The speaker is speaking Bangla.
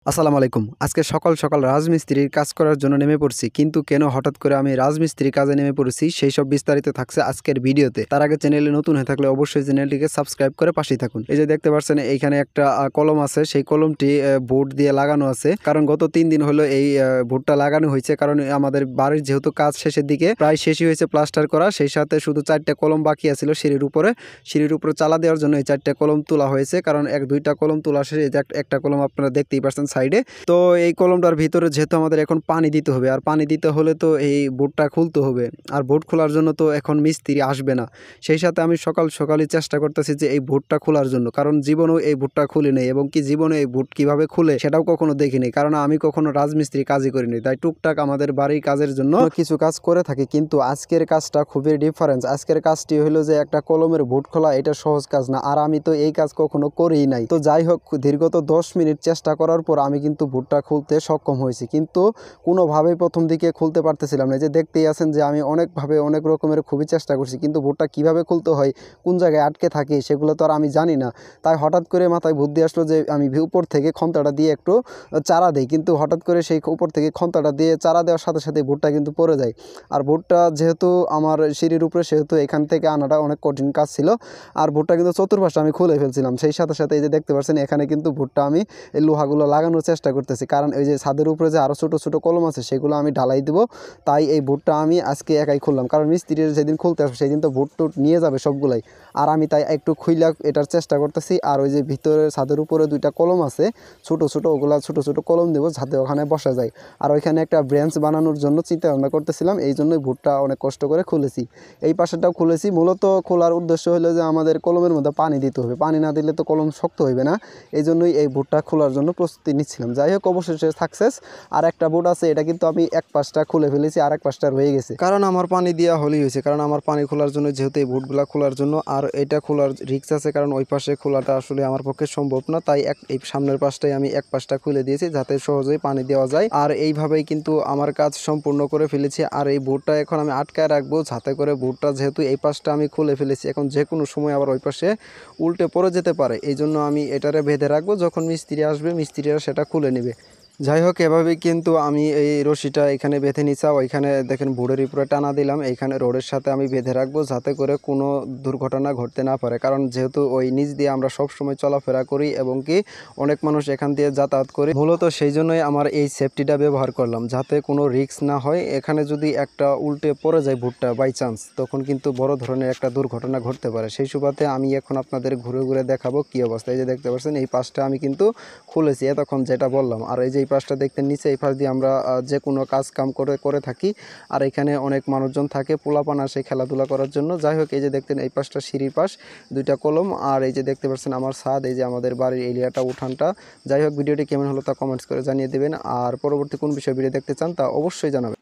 আসসালামু আলাইকুম। আজকে সকাল সকাল রাজমিস্ত্রির কাজ করার জন্য নেমে পড়ছি। কিন্তু কেন হঠাৎ করে আমি রাজমিস্ত্রির কাজে নেমে পড়েছি সেই সব বিস্তারিত থাকছে আজকের ভিডিওতে। তার আগে চ্যানেলে নতুন হয়ে থাকলে অবশ্যই চ্যানেলটিকে সাবস্ক্রাইব করে পাশেই থাকুন। এই যে দেখতে পাচ্ছেন এইখানে একটা কলম আছে, সেই কলমটি বোর্ড দিয়ে লাগানো আছে। কারণ গত ৩ দিন হলো এই বোর্ডটা লাগানো হয়েছে, কারণ আমাদের বাড়ির যেহেতু কাজ শেষের দিকে প্রায় শেষই হয়েছে প্লাস্টার করা, সেই সাথে শুধু ৪টা কলম বাকি আছিল সিঁড়ির উপরে। সিঁড়ির উপরে চালা দেওয়ার জন্য এই ৪টা কলম তোলা হয়েছে, কারণ ১-২টা কলম তোলা শেষে এই যে একটা কলম আপনারা দেখতেই পাচ্ছেন সাইডে। তো এই কলমটার ভিতরে যেহেতু আমাদের এখন পানি দিতে হবে, আর পানি দিতে হলে তো এই বোর্ডটা খুলতে হবে, আর বোর্ড খোলার জন্য তো এখন মিস্ত্রি আসবে না। সেই সাথে আমি সকালই চেষ্টা করতেছি যে এই বোর্ডটা খোলার জন্য, কারণ জীবনেও এই বোর্ডটা খুলি নেই, এবং কি জীবনে এই বোর্ড কিভাবে খুলে সেটাও কখনো দেখিনি, কারণ আমি কখনো রাজমিস্ত্রি কাজই করিনি। তাই টুকটাক আমাদের বাড়ির কাজের জন্য কিছু কাজ করে থাকি, কিন্তু আজকের কাজটা খুবই ডিফারেন্স। আজকের কাজটি হলো যে একটা কলমের বোর্ড খোলা, এটা সহজ কাজ না, আর আমি তো এই কাজ কখনো করিই নাই। তো যাই হোক, দীর্ঘত 10 মিনিট চেষ্টা করার পর আমি কিন্তু বোর্ডটা খুলতে সক্ষম হয়েছি, কিন্তু কোনোভাবেই প্রথম দিকে খুলতে পারতেছিলাম না। যে দেখতেই আছেন যে আমি অনেকভাবে অনেক রকমের খুবই চেষ্টা করছি, কিন্তু বোর্ডটা কিভাবে খুলতে হয়, কোন জায়গায় আটকে থাকে সেগুলো তো আর আমি জানি না। তাই হঠাৎ করে মাথায় বুদ্ধি আসলো যে আমি উপর থেকে খন্তাটা দিয়ে একটু চারা দিই, কিন্তু হঠাৎ করে সেই উপর থেকে খন্তাটা দিয়ে চারা দেওয়ার সাথে সাথে বোর্ডটা কিন্তু পড়ে যায়। আর বোর্ডটা যেহেতু আমার সিঁড়ির উপরে, সেহেতু এখান থেকে আনাটা অনেক কঠিন কাজ ছিল। আর বোর্ডটা কিন্তু চতুর্পাশে আমি খুলে ফেলছিলাম। সেই সাথে সাথে এই যে দেখতে পাচ্ছেন এখানে কিন্তু বোর্ডটা আমি এই লোহাগুলো লাগানোর চেষ্টা করতেছি, কারণ এই যে ছাদের উপরে যে আরও ছোটো ছোটো কলম আছে সেগুলো আমি ঢালাই দেবো। তাই এই বোর্ডটা আমি আজকে একাই খুললাম, কারণ মিস্ত্রির যেদিন খুলতে আসবে সেদিন তো বোর্ড টোড নিয়ে যাবে সবগুলাই। আর আমি তাই একটু খুইলা এটার চেষ্টা করতেছি। আর ওই যে ভিতরে ছাদের উপরে 2টা কলম আছে ছোটো ছোটো, ওগুলা ছোটো ছোটো কলম দেবো যাতে ওখানে বসা যায়। আর ওইখানে একটা ব্রেঞ্চ বানানোর জন্য চিন্তা ভাবনা করতেছিলাম, এই জন্যই বোর্ডটা অনেক কষ্ট করে খুলেছি। এই পাশেটাও খুলেছি। মূলত খোলার উদ্দেশ্য হলো যে আমাদের কলমের মধ্যে পানি দিতে হবে, পানি না দিলে তো কলম শক্ত হইবে না। এই জন্যই এই বোর্ডটা খোলার জন্য প্রস্তুতি নিচ্ছিলাম। যাই হোক, অবশেষে সাকসেস। আর একটা বোর্ড আছে, এটা কিন্তু আমি এক পাশটা খুলে ফেলেছি, আর এক পাশটা রয়ে গেছে, কারণ আমার পানি দেওয়া হলেই হয়েছে। কারণ আমার পানি খোলার জন্য, যেহেতু এই বোর্ডগুলো খোলার জন্য, আর এটা খোলার রিস্ক আছে, কারণ ওই পাশে খোলাটা আসলে আমার পক্ষে সম্ভব না। তাই এই সামনের পাশটাই আমি এক পাশটা খুলে দিয়েছি যাতে সহজেই পানি দেওয়া যায়। আর এইভাবেই কিন্তু আমার কাজ সম্পূর্ণ করে ফেলেছি। আর এই বোর্ডটা এখন আমি আটকায় রাখবো, যাতে করে বোর্ডটা, যেহেতু এই পাশটা আমি খুলে ফেলেছি, এখন যে কোনো সময় আবার ওই পাশে উল্টে পড়ে যেতে পারে। এই জন্য আমি এটারে বেঁধে রাখবো, যখন মিস্ত্রি আসবে মিস্ত্রিরা সেটা খুলে নেবে। যাই হোক, এভাবেই কিন্তু আমি এই রশিটা এখানে বেঁধে নিচ্ছি। ওইখানে দেখেন বোর্ডের উপরে টানা দিলাম, এইখানে রোডের সাথে আমি বেঁধে রাখবো, যাতে করে কোনো দুর্ঘটনা ঘটতে না পারে। কারণ যেহেতু ওই নিচ দিয়ে আমরা সব সময় চলাফেরা করি, এবং কি অনেক মানুষ এখান দিয়ে যাতায়াত করি, মূলত সেই জন্যই আমার এই সেফটিটা ব্যবহার করলাম, যাতে কোনো রিস্ক না হয়। এখানে যদি একটা উল্টে পড়ে যায় বোর্ডটা বাই চান্স, তখন কিন্তু বড় ধরনের একটা দুর্ঘটনা ঘটতে পারে। সেই সুবাদে আমি এখন আপনাদের ঘুরে ঘুরে দেখাবো কী অবস্থা। এই যে দেখতে পাচ্ছেন এই পাশটা আমি কিন্তু খুলেছি এতক্ষণ, যেটা বললাম। আর এই যে এই পাশটা দেখতে নিচে, এই পাশ দিয়ে আমরা যে কোনো কাজ কাম করে থাকি। আর এখানে অনেক মানুষজন থাকে, পোলাপান আসে খেলাধুলা করার জন্য। যাই হোক, এই যে দেখতেন এই পাশটা সিঁড়ির পাশ, 2টা কলম। আর এই যে দেখতে পাচ্ছেন আমার ছাদ, এই যে আমাদের বাড়ির এরিয়াটা, উঠানটা। যাই হোক, ভিডিওটি কেমন হলো তা কমেন্টস করে জানিয়ে দেবেন। আর পরবর্তী কোন বিষয়ে ভিডিও দেখতে চান তা অবশ্যই জানাবেন।